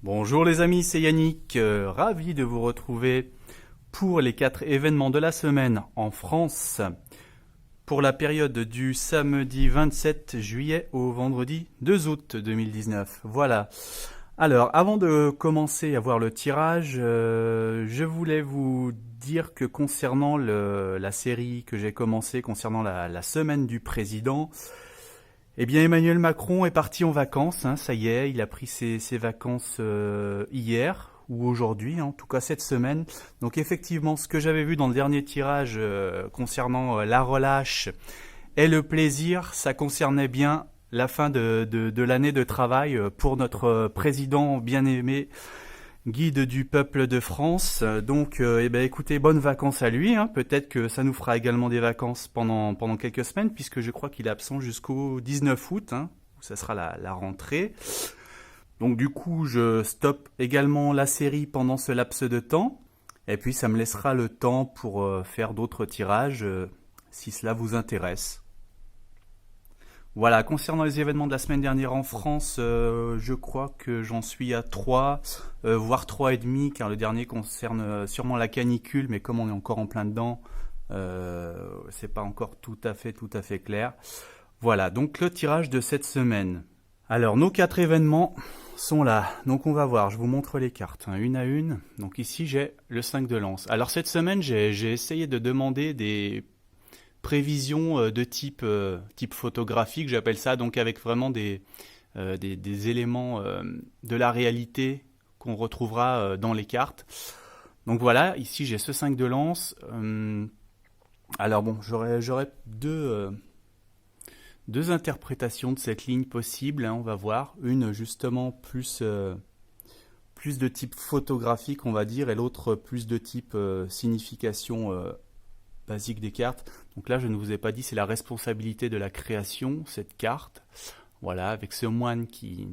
Bonjour les amis, c'est Yannick, ravi de vous retrouver pour les 4 événements de la semaine en France pour la période du samedi 27 juillet au vendredi 2 août 2019. Voilà. Alors, avant de commencer à voir le tirage, je voulais vous dire que concernant la série que j'ai commencée concernant la semaine du président, eh bien, Emmanuel Macron est parti en vacances, hein, ça y est, il a pris ses vacances hier ou aujourd'hui, hein, en tout cas cette semaine. Donc effectivement, ce que j'avais vu dans le dernier tirage concernant la relâche et le plaisir, ça concernait bien la fin de l'année de travail pour notre président bien-aimé, guide du peuple de France. Donc, eh ben, écoutez, bonnes vacances à lui, hein. Peut-être que ça nous fera également des vacances pendant quelques semaines, puisque je crois qu'il est absent jusqu'au 19 août, hein, où ça sera la rentrée. Donc du coup, je stoppe également la série pendant ce laps de temps, et puis ça me laissera le temps pour faire d'autres tirages, si cela vous intéresse. Voilà, concernant les événements de la semaine dernière en France, je crois que j'en suis à 3, voire 3 et demi, car le dernier concerne sûrement la canicule, mais comme on est encore en plein dedans, c'est pas encore tout à fait clair. Voilà, donc le tirage de cette semaine. Alors, nos 4 événements sont là. Donc on va voir, je vous montre les cartes, hein, une à une. Donc ici, j'ai le 5 de lance. Alors cette semaine, j'ai essayé de demander des prévision de type photographique, j'appelle ça, donc avec vraiment des éléments de la réalité qu'on retrouvera dans les cartes. Donc voilà, ici j'ai ce 5 de lance. Alors bon, j'aurais deux interprétations de cette ligne possible, hein, on va voir. Une justement plus de type photographique, on va dire, et l'autre plus de type signification basique des cartes. Donc là, je ne vous ai pas dit, c'est la responsabilité de la création, cette carte. Voilà, avec ce moine qui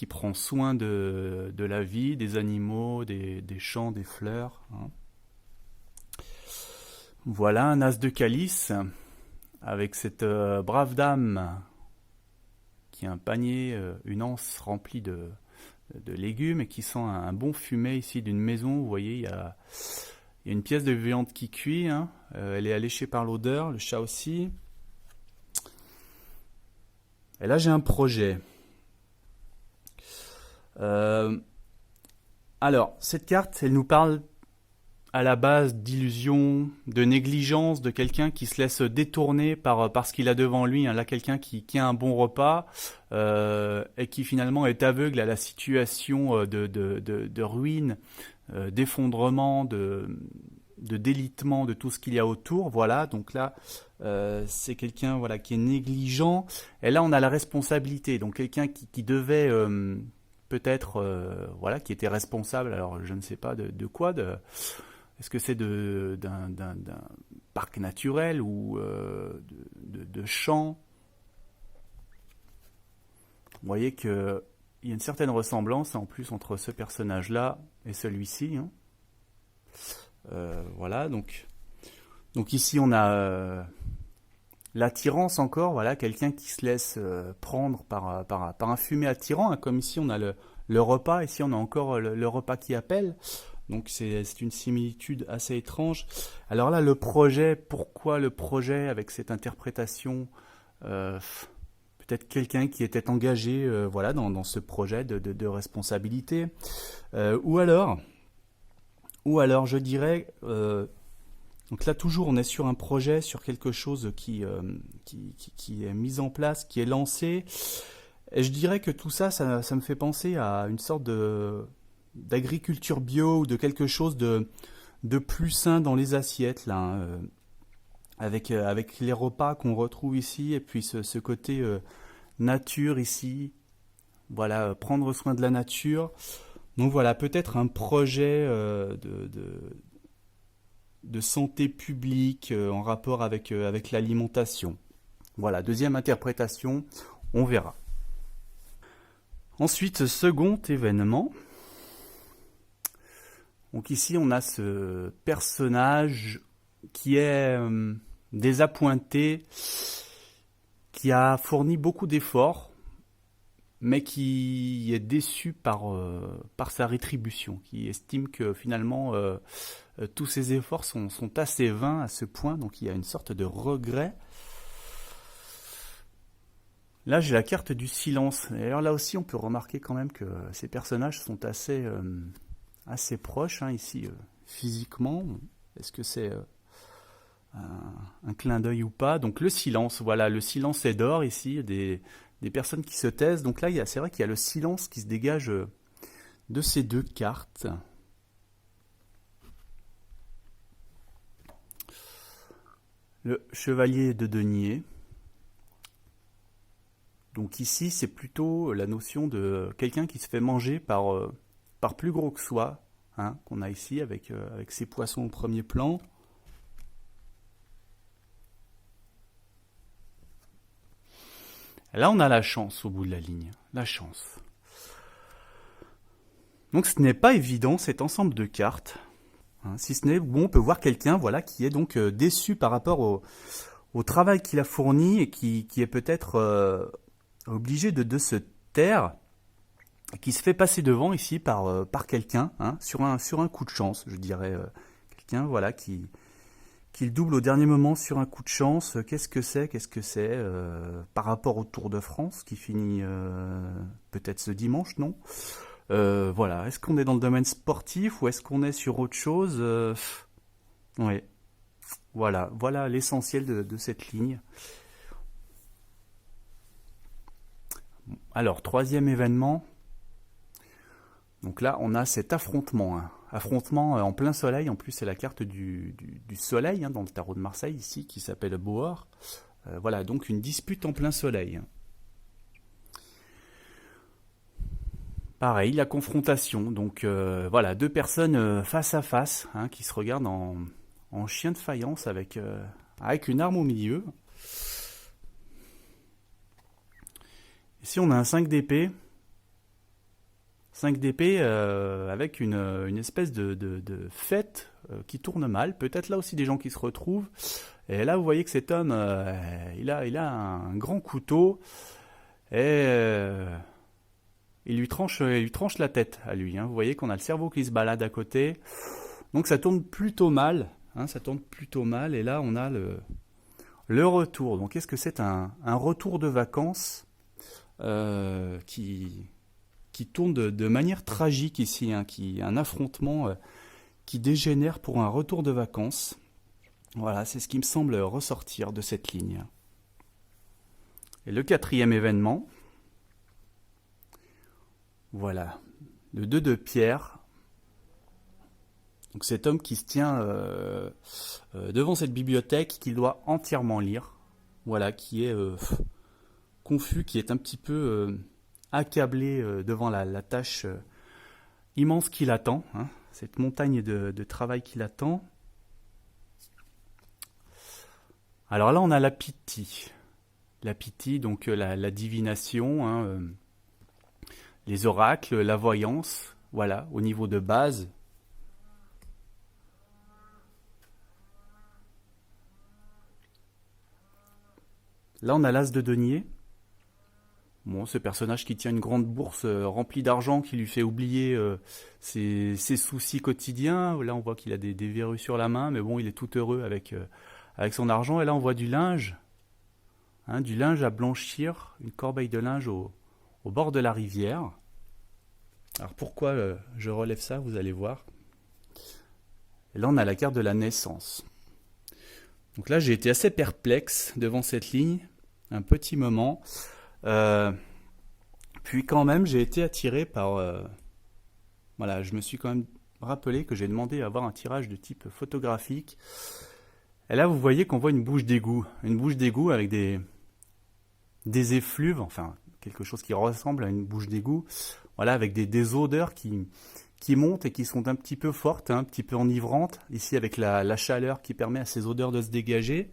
prend soin de la vie, des animaux, des champs, des fleurs, hein. Voilà un as de calice, avec cette brave dame qui a un panier, une anse remplie de légumes et qui sent un bon fumet ici d'une maison. Vous voyez, il y a une pièce de viande qui cuit, hein. Elle est alléchée par l'odeur, le chat aussi. Et là, j'ai un projet. Alors, cette carte, elle nous parle à la base d'illusion, de négligence, de quelqu'un qui se laisse détourner par ce qu'il a devant lui, hein. Là, quelqu'un qui a un bon repas et qui finalement est aveugle à la situation de ruine, d'effondrement, de délitement de tout ce qu'il y a autour. Voilà, donc là, c'est quelqu'un, voilà, qui est négligent. Et là, on a la responsabilité. Donc quelqu'un qui devait peut-être, voilà, qui était responsable. Alors, je ne sais pas de quoi. Est-ce que c'est d'un parc naturel ou de champs? Vous voyez qu'il y a une certaine ressemblance en plus entre ce personnage-là et celui-ci, hein. Voilà, donc ici on a l'attirance encore, voilà, quelqu'un qui se laisse prendre par un fumet attirant, hein, comme ici on a le repas, ici on a encore le repas qui appelle, donc c'est une similitude assez étrange. Alors là, le projet, pourquoi le projet avec cette interprétation, peut-être quelqu'un qui était engagé voilà, dans ce projet de responsabilité, ou alors je dirais, donc là toujours on est sur un projet, sur quelque chose qui est mis en place, qui est lancé, et je dirais que tout ça, ça me fait penser à une sorte d'agriculture bio ou de quelque chose de plus sain dans les assiettes, là, hein, avec les repas qu'on retrouve ici, et puis ce côté nature ici, voilà, prendre soin de la nature. Donc voilà, peut-être un projet de santé publique en rapport avec l'alimentation. Voilà, deuxième interprétation, on verra. Ensuite, second événement. Donc ici, on a ce personnage qui est désappointé, qui a fourni beaucoup d'efforts mais qui est déçu par sa rétribution, qui estime que finalement tous ses efforts sont assez vains à ce point, donc il y a une sorte de regret. Là, j'ai la carte du silence. Et alors là aussi, on peut remarquer quand même que ces personnages sont assez proches, hein, ici, physiquement. Est-ce que c'est un clin d'œil ou pas? Donc le silence, voilà, le silence est d'or ici, il y a des personnes qui se taisent. Donc là, c'est vrai qu'il y a le silence qui se dégage de ces deux cartes. Le chevalier de denier. Donc ici, c'est plutôt la notion de quelqu'un qui se fait manger par plus gros que soi, hein, qu'on a ici avec ces poissons au premier plan. Là, on a la chance au bout de la ligne. La chance. Donc ce n'est pas évident cet ensemble de cartes, hein, si ce n'est où on peut voir quelqu'un, voilà, qui est donc déçu par rapport au travail qu'il a fourni et qui est peut-être obligé de se taire, qui se fait passer devant ici par quelqu'un, hein, sur un coup de chance, je dirais. Quelqu'un, voilà, qui le double au dernier moment sur un coup de chance. Qu'est-ce que c'est par rapport au Tour de France qui finit peut-être ce dimanche, non? Voilà, est-ce qu'on est dans le domaine sportif ou est-ce qu'on est sur autre chose? Oui, voilà l'essentiel de cette ligne. Alors, troisième événement. Donc là, on a cet affrontement. Hein. Affrontement en plein soleil. En plus, c'est la carte du soleil, hein, dans le tarot de Marseille, ici, qui s'appelle Bohor. Voilà, donc une dispute en plein soleil. Pareil, la confrontation. Donc voilà, deux personnes face à face, hein, qui se regardent en chien de faïence avec une arme au milieu. Ici, on a un 5 d'épée. 5 d'épée avec une espèce de fête qui tourne mal. Peut-être là aussi des gens qui se retrouvent. Et là, vous voyez que cet homme, il a un grand couteau et il lui tranche la tête à lui. Hein. Vous voyez qu'on a le cerveau qui se balade à côté. Donc ça tourne plutôt mal. Hein, ça tourne plutôt mal. Et là, on a le retour. Donc, est-ce que c'est un retour de vacances qui tourne de manière tragique ici, hein, un affrontement qui dégénère pour un retour de vacances. Voilà, c'est ce qui me semble ressortir de cette ligne. Et le quatrième événement, voilà, le 2 de pierre. Donc cet homme qui se tient devant cette bibliothèque qu'il doit entièrement lire, voilà, qui est confus, qui est un petit peu accablé devant la tâche immense qui l'attend, hein, cette montagne de travail qui l'attend. Alors là, on a la Piti. La Piti, donc la divination, hein, les oracles, la voyance, voilà, au niveau de base. Là, on a l'as de denier. Bon, ce personnage qui tient une grande bourse remplie d'argent qui lui fait oublier ses soucis quotidiens. Là, on voit qu'il a des verrues sur la main, mais bon, il est tout heureux avec son argent. Et là, on voit du linge, hein, du linge à blanchir, une corbeille de linge au bord de la rivière. Alors, pourquoi je relève ça, vous allez voir. Et là, on a la carte de la naissance. Donc là, j'ai été assez perplexe devant cette ligne, un petit moment. Puis quand même, j'ai été attiré par... voilà, je me suis quand même rappelé que j'ai demandé à avoir un tirage de type photographique. Et là, vous voyez qu'on voit une bouche d'égout. Une bouche d'égout avec des effluves, enfin, quelque chose qui ressemble à une bouche d'égout. Voilà, avec des odeurs qui montent et qui sont un petit peu fortes, hein, un petit peu enivrantes. Ici, avec la chaleur qui permet à ces odeurs de se dégager.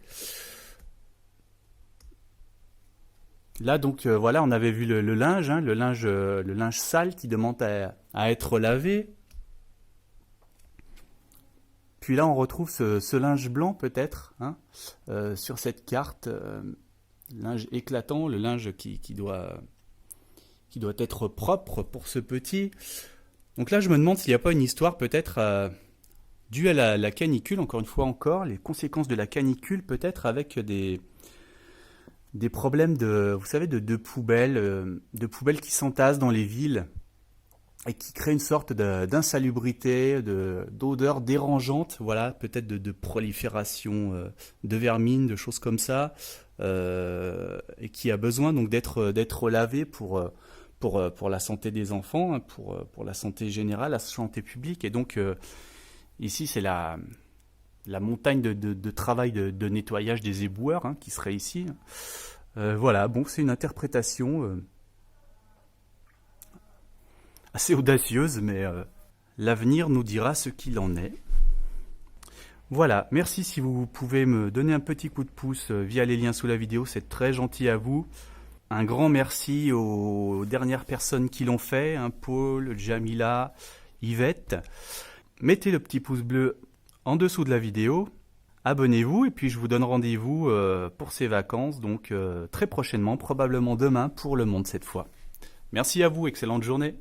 Là, donc, voilà, on avait vu le linge, hein, le linge sale qui demande à être lavé. Puis là, on retrouve ce linge blanc, peut-être, hein, sur cette carte. Linge éclatant, le linge qui doit qui doit être propre pour ce petit. Donc là, je me demande s'il n'y a pas une histoire peut-être due à la canicule, encore une fois les conséquences de la canicule peut-être avec des problèmes vous savez, de poubelles qui s'entassent dans les villes et qui créent une sorte d'insalubrité, d'odeur dérangeante, voilà, peut-être de prolifération de vermine, de choses comme ça, et qui a besoin donc d'être lavé pour la santé des enfants, hein, pour la santé générale, la santé publique. Et donc ici c'est la montagne de travail de nettoyage des éboueurs, hein, qui serait ici. Voilà, bon, c'est une interprétation assez audacieuse, mais l'avenir nous dira ce qu'il en est. Voilà, merci si vous pouvez me donner un petit coup de pouce via les liens sous la vidéo, c'est très gentil à vous. Un grand merci aux dernières personnes qui l'ont fait, hein, Paul, Jamila, Yvette. Mettez le petit pouce bleu en dessous de la vidéo, abonnez-vous et puis je vous donne rendez-vous pour ces vacances, donc très prochainement, probablement demain pour Le Monde cette fois. Merci à vous, excellente journée.